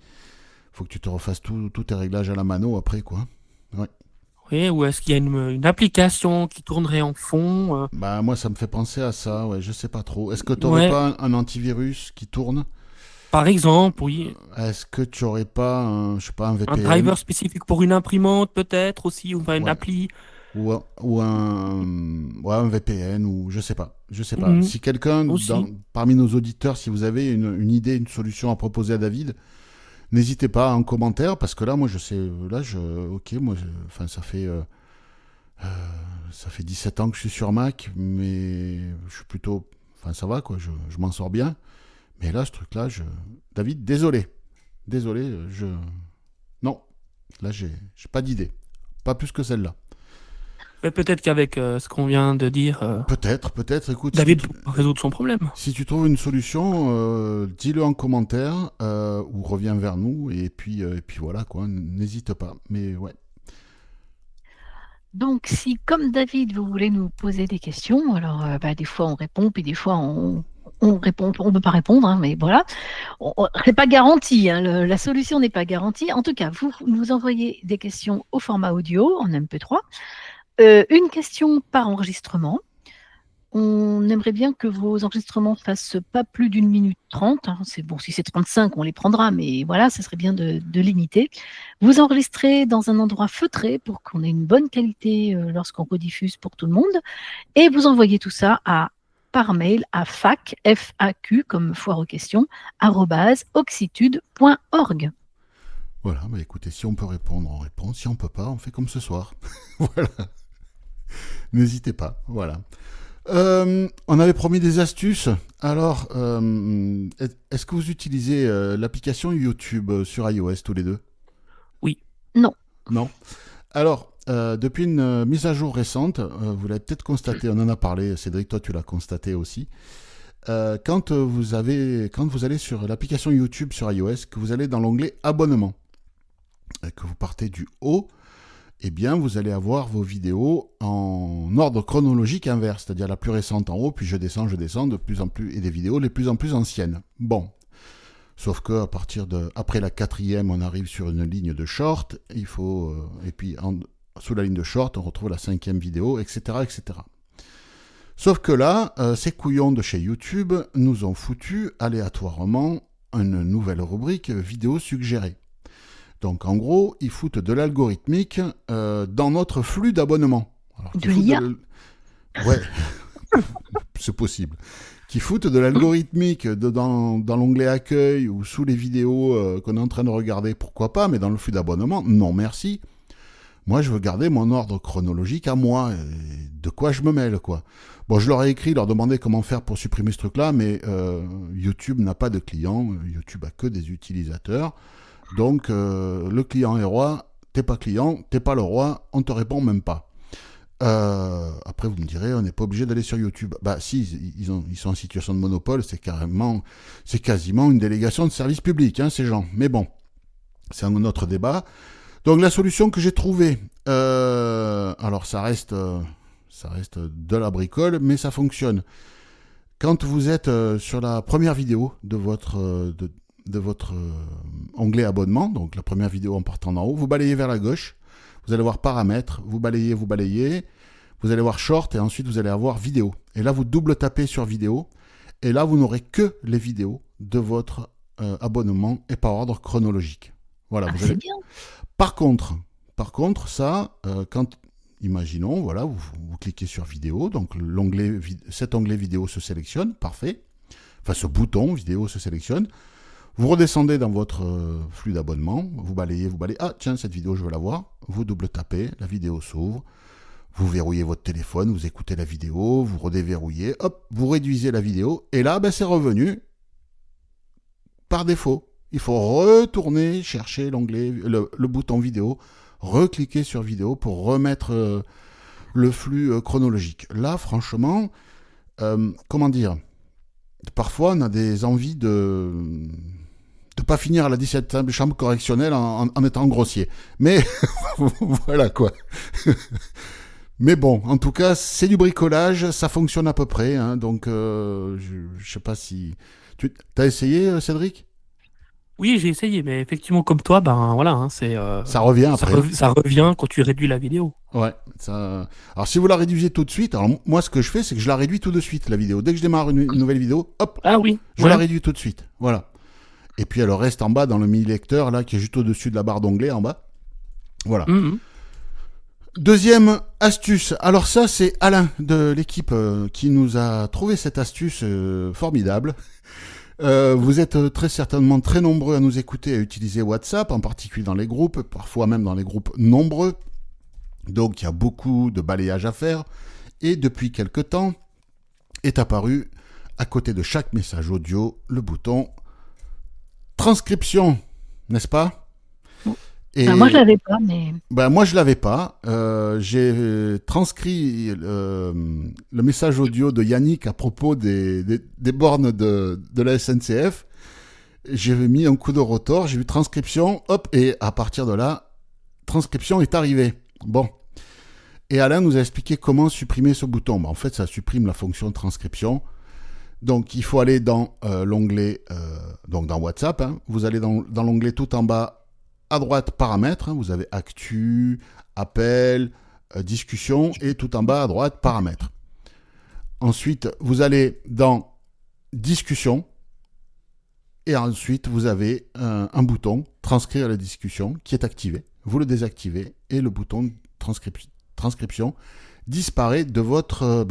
faut que tu te refasses tous tes réglages à la mano après, quoi. Ouais. Oui, ou est-ce qu'il y a une application qui tournerait en fond Bah, moi, ça me fait penser à ça, ouais, je sais pas trop. Est-ce que tu n'aurais Ouais, pas un antivirus qui tourne? par exemple, oui. Est-ce que tu aurais pas je sais pas, un Un VPN? driver spécifique pour une imprimante, peut-être aussi, ou enfin une Ouais. appli. ou un VPN, ou je sais pas. Je sais pas. Mhm. Si quelqu'un, Aussi. parmi nos auditeurs, si vous avez une idée, une solution à proposer à David, n'hésitez pas en commentaire, parce que là, moi, je sais, ok, moi, enfin, ça fait 17 ans que je suis sur Mac, mais je suis plutôt, enfin, ça va, quoi, je m'en sors bien. Mais là, ce truc-là, David, désolé, non, là, j'ai pas d'idée, pas plus que celle-là. Mais peut-être qu'avec ce qu'on vient de dire, Peut-être, écoute, David pourra résoudre son problème. si tu trouves une solution, dis-le en commentaire, ou reviens vers nous, et puis voilà, quoi, n'hésite pas. Mais ouais. Donc, si, comme David, vous voulez nous poser des questions, alors des fois on répond, puis des fois on répond, on ne peut pas répondre, hein, mais voilà. C'est pas garanti, hein, la solution n'est pas garantie. En tout cas, vous nous envoyez des questions au format audio en MP3, une question par enregistrement. On aimerait bien que vos enregistrements fassent pas plus d'1 minute 30. Hein. C'est bon, si c'est 35, on les prendra, mais voilà, ce serait bien de limiter. Vous enregistrez dans un endroit feutré pour qu'on ait une bonne qualité lorsqu'on rediffuse pour tout le monde. Et vous envoyez tout ça par mail à FAQ, comme foire aux questions, @oxitude.org. Voilà, bah écoutez, si on peut répondre, on répond. Si on peut pas, on fait comme ce soir. Voilà. N'hésitez pas, voilà. On avait promis des astuces. Alors, est-ce que vous utilisez l'application YouTube sur iOS tous les deux? Oui. Non. Non. Alors, depuis une mise à jour récente, vous l'avez peut-être constaté, on en a parlé, Cédric, toi tu l'as constaté aussi. Quand vous allez sur l'application YouTube sur iOS, que vous allez dans l'onglet Abonnement, et que vous partez du haut, eh bien, vous allez avoir vos vidéos en ordre chronologique inverse, c'est-à-dire la plus récente en haut, puis je descends de plus en plus, et des vidéos les plus en plus anciennes. Bon. Sauf que après la 4e, on arrive sur une ligne de short, et puis sous la ligne de short, on retrouve la 5e vidéo, etc., etc. Sauf que là, ces couillons de chez YouTube nous ont foutu aléatoirement une nouvelle rubrique vidéo suggérée. Donc en gros, ils foutent de l'algorithmique dans notre flux d'abonnements. De l'IA. Ouais, c'est possible. Qui foutent de l'algorithmique dans l'onglet accueil ou sous les vidéos qu'on est en train de regarder, pourquoi pas, mais dans le flux d'abonnement, non merci. Moi, je veux garder mon ordre chronologique à moi. De quoi je me mêle, quoi. Bon, je leur ai écrit, leur demander comment faire pour supprimer ce truc-là, mais YouTube n'a pas de clients. YouTube a que des utilisateurs. Donc, le client est roi, t'es pas client, t'es pas le roi, on te répond même pas. Après, vous me direz, on n'est pas obligé d'aller sur YouTube. Bah si, ils sont en situation de monopole, c'est quasiment une délégation de service public, hein, ces gens. Mais bon, c'est un autre débat. Donc, la solution que j'ai trouvée, alors ça reste de la bricole, mais ça fonctionne. Quand vous êtes sur la première vidéo de votre onglet abonnement, donc la première vidéo en partant d'en haut, vous balayez vers la gauche, vous allez voir paramètres, vous balayez, vous allez voir short et ensuite vous allez avoir vidéo. Et là vous double tapez sur vidéo et là vous n'aurez que les vidéos de votre abonnement et par ordre chronologique. Voilà. C'est bien. Par contre, ça, imaginons, voilà, vous cliquez sur vidéo, donc cet onglet vidéo se sélectionne, parfait. Enfin, ce bouton vidéo se sélectionne. Vous redescendez dans votre flux d'abonnement, vous balayez, ah tiens, cette vidéo je veux la voir, vous double tapez, la vidéo s'ouvre, Vous verrouillez votre téléphone, vous écoutez la vidéo, vous redéverrouillez, hop, vous réduisez la vidéo, et là, c'est revenu par défaut. Il faut retourner chercher l'onglet, le bouton vidéo, recliquer sur vidéo pour remettre le flux chronologique. Là, franchement, comment dire, parfois on a des envies de pas finir à la 17e chambre correctionnelle en étant grossier. Mais voilà quoi. Mais bon, en tout cas, c'est du bricolage, ça fonctionne à peu près. Hein, donc, je sais pas si... Tu as essayé, Cédric ? Oui, j'ai essayé, mais effectivement, comme toi, ben voilà, hein, c'est Ça revient après. ça revient quand tu réduis la vidéo. Ouais. Ça... Alors, si vous la réduisez tout de suite, alors moi, ce que je fais, c'est que je la réduis tout de suite, la vidéo. Dès que je démarre une nouvelle vidéo, hop, Ah oui. je la réduis tout de suite. Voilà. Et puis, elle reste en bas dans le mini-lecteur, là, qui est juste au-dessus de la barre d'onglet, en bas. Voilà. Mhm. Deuxième astuce. Alors ça, c'est Alain de l'équipe qui nous a trouvé cette astuce formidable. Vous êtes très certainement très nombreux à nous écouter, à utiliser WhatsApp, en particulier dans les groupes, parfois même dans les groupes nombreux. Donc il y a beaucoup de balayage à faire. Et depuis quelque temps, est apparu à côté de chaque message audio le bouton transcription, n'est-ce pas ? Et Moi, je l'avais pas, mais moi, je l'avais pas. J'ai transcrit le message audio de Yannick à propos des bornes de la SNCF. J'ai mis un coup de rotor, j'ai eu transcription, hop, et à partir de là, transcription est arrivée. Bon. Et Alain nous a expliqué comment supprimer ce bouton. En fait, ça supprime la fonction de transcription. Donc, il faut aller dans l'onglet, donc dans WhatsApp. Hein. Vous allez dans l'onglet tout en bas, à droite, paramètres, hein, vous avez actu, appel, discussion, et tout en bas à droite, paramètres. Ensuite, vous allez dans discussion, et ensuite, vous avez un bouton transcrire la discussion qui est activé. Vous le désactivez, et le bouton transcription disparaît de votre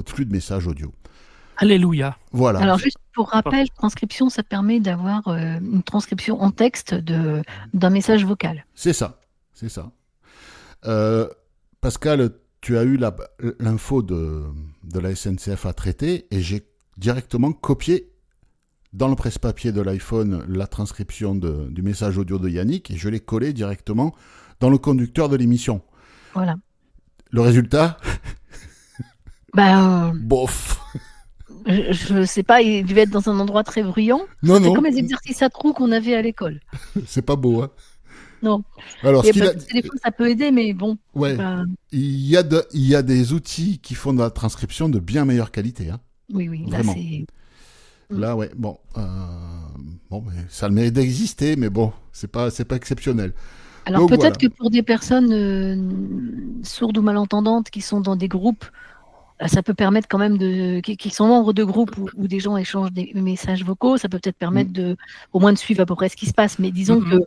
flux de messages audio. Alléluia. Voilà. alors juste pour rappel, transcription, ça permet d'avoir une transcription en texte d'un message vocal. C'est ça, c'est ça. Pascal, tu as eu l'info de la SNCF à traiter et j'ai directement copié dans le presse-papier de l'iPhone la transcription du message audio de Yannick et je l'ai collé directement dans le conducteur de l'émission. Voilà. Le résultat, bof. Je sais pas, il devait être dans un endroit très bruyant. Non, C'est non, comme les exercices à trous qu'on avait à l'école. c'est pas beau. Hein. Non. Alors, Des fois, ça peut aider, mais bon. ouais, il y a des outils qui font de la transcription de bien meilleure qualité. Hein. Oui, là, Vraiment. c'est... Là, ouais, bon, mais ça a le mérite d'exister, mais bon, c'est pas exceptionnel. Alors Donc, peut-être voilà. que pour des personnes sourdes ou malentendantes qui sont dans des groupes, ça peut permettre quand même qui sont membres de groupes où des gens échangent des messages vocaux, ça peut peut-être permettre au moins de suivre à peu près ce qui se passe. Mais disons que,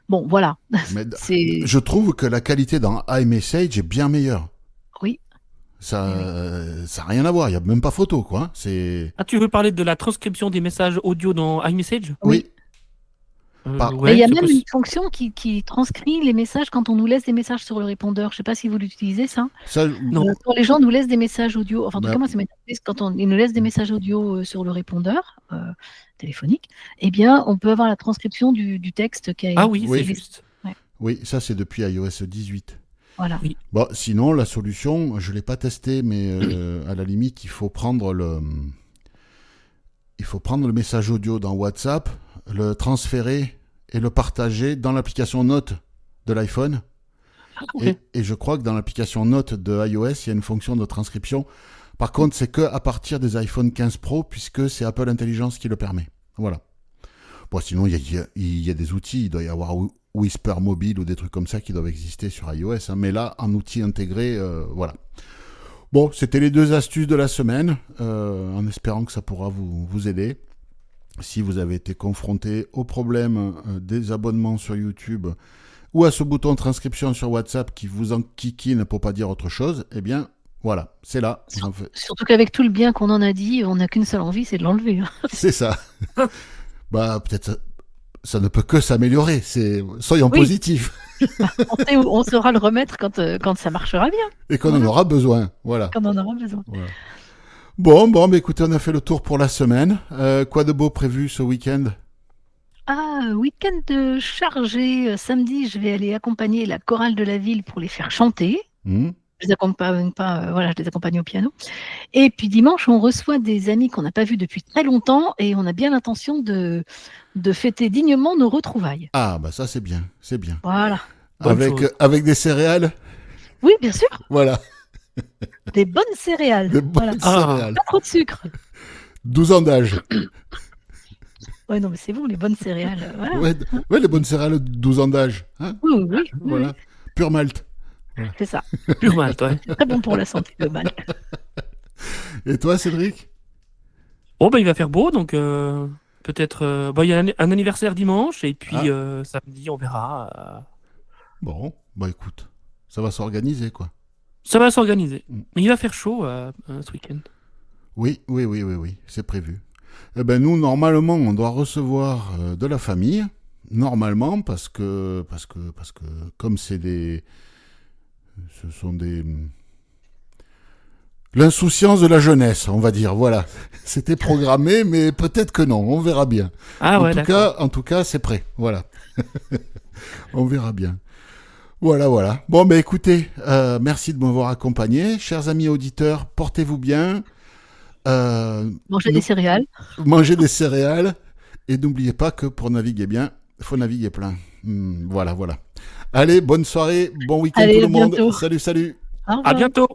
bon, voilà. Mais C'est... je trouve que la qualité dans iMessage est bien meilleure. Oui. Ça n'a rien à voir, il n'y a même pas photo, quoi. Hein. C'est... Ah, tu veux parler de la transcription des messages audio dans iMessage ? Oui. Mais il y a même une fonction qui transcrit les messages quand on nous laisse des messages sur le répondeur. Je ne sais pas si vous l'utilisez, ça. Non. Quand les gens nous laissent des messages audio, enfin, en tout Bah. cas, moi, ça m'intéresse quand ils nous laissent des messages audio sur le répondeur téléphonique, eh bien, on peut avoir la transcription du texte qui a été... Ah oui, Oui. c'est juste. Oui, ça c'est depuis iOS 18. Voilà. Oui. Bon, sinon, la solution, je ne l'ai pas testée, mais à la limite, il faut prendre le message audio dans WhatsApp, le transférer et le partager dans l'application Notes de l'iPhone. Okay. Et je crois que dans l'application Notes de iOS, il y a une fonction de transcription. Par contre, c'est qu'à partir des iPhone 15 Pro, puisque c'est Apple Intelligence qui le permet. Voilà. Bon, sinon, il y a des outils. Il doit y avoir Whisper Mobile ou des trucs comme ça qui doivent exister sur iOS. Hein, mais là, en outil intégré, voilà. Bon, c'était les 2 astuces de la semaine, en espérant que ça pourra vous aider. Si vous avez été confronté au problème des abonnements sur YouTube ou à ce bouton de transcription sur WhatsApp qui vous enquiquine pour pas dire autre chose, eh bien, voilà, c'est là. Surtout qu'avec tout le bien qu'on en a dit, on n'a qu'une seule envie, c'est de l'enlever. Hein. C'est ça. Bah, peut-être ça ne peut que s'améliorer. Soyons Oui. positifs On saura le remettre quand ça marchera bien, et qu'on en Voilà. aura besoin. Voilà. quand on en aura besoin. Voilà. Bon, bah écoutez, on a fait le tour pour la semaine. Quoi de beau prévu ce week-end? Ah, week-end chargé. Samedi, je vais aller accompagner la chorale de la ville pour les faire chanter. Hmm. Je les accompagne pas, voilà, je les accompagne au piano. Et puis dimanche, on reçoit des amis qu'on n'a pas vus depuis très longtemps et on a bien l'intention de fêter dignement nos retrouvailles. Ah, bah ça c'est bien, c'est bien. Voilà. Bonne chose. Avec des céréales, Oui, bien sûr, voilà, des bonnes céréales. des bonnes Voilà. céréales. Pas trop de sucre. 12 ans d'âge. Ouais, non, mais c'est bon, les bonnes céréales. Voilà. Ouais, les bonnes céréales de 12 ans d'âge. Hein, Oui, oui, oui, voilà. Pur malt. c'est ça. Pure malt, ouais. C'est très bon pour la santé, le mal. Et toi, Cédric? Bon, bah, il va faire beau, donc peut-être. Bah, il y a un anniversaire dimanche, et puis samedi, on verra. Bon, bah écoute, ça va s'organiser, quoi. Ça va s'organiser. Mm. Mais il va faire chaud ce week-end. Oui, c'est prévu. Eh ben nous, normalement, on doit recevoir de la famille, normalement, parce que comme ce sont des l'insouciance de la jeunesse, on va dire. Voilà, c'était programmé, mais peut-être que non. On verra bien. Ah ouais, d'accord. En tout cas, c'est prêt. Voilà, on verra bien. Voilà. Bon, ben écoutez, merci de m'avoir accompagné, chers amis auditeurs. Portez-vous bien. Manger des céréales. Mangez des céréales et n'oubliez pas que pour naviguer bien, il faut naviguer plein. Voilà. Allez, bonne soirée, bon week-end Allez, tout le à monde. bientôt. Salut. Au À revoir. bientôt.